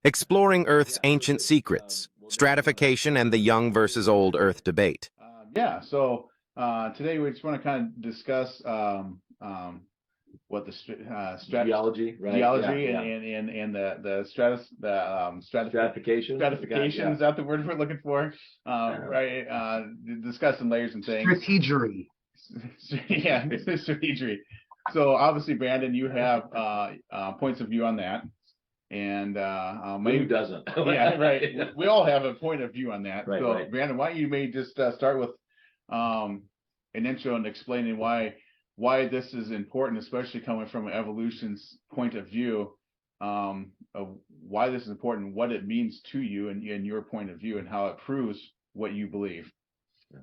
Exploring Earth's ancient secrets, stratification and the young versus old Earth debate. Yeah, so today we just want to kind of discuss what the Geology, right? geology Yeah, and the stratus stratification. stratification, is that the word we're looking for? Right, discussing layers and things. Strategery. Yeah, strategery. So obviously, Brandon, you have points of view on that. And Who doesn't? Yeah, right. We all have a point of view on that. Right, so, right. Brandon, why don't you maybe just start with an intro and explaining why this is important, especially coming from an evolution's point of view, of why this is important, what it means to you and your point of view, and how it proves what you believe.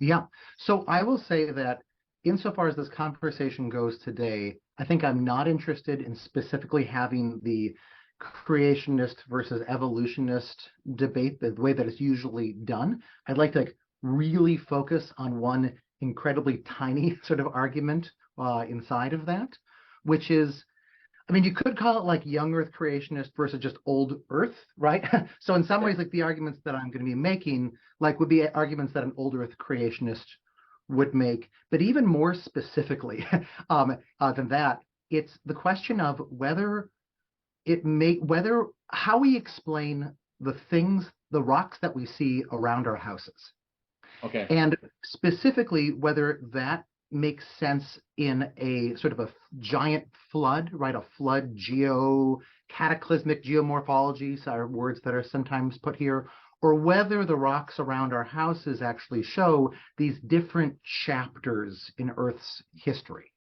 Yeah. So I will say that insofar as this conversation goes today, I think I'm not interested in specifically having the creationist versus evolutionist debate the way that it's usually done. I'd like to really focus on one incredibly tiny sort of argument inside of that, which is, I mean, you could call it like young Earth creationist versus just old Earth, right? So in some ways, like the arguments that I'm going to be making, like would be arguments that an old Earth creationist would make. But even more specifically than that, it's the question of whether how we explain the things, the rocks that we see around our houses. Okay. And specifically whether that makes sense in a sort of a giant flood, right? A flood cataclysmic geomorphology are words that are sometimes put here, or whether the rocks around our houses actually show these different chapters in Earth's history.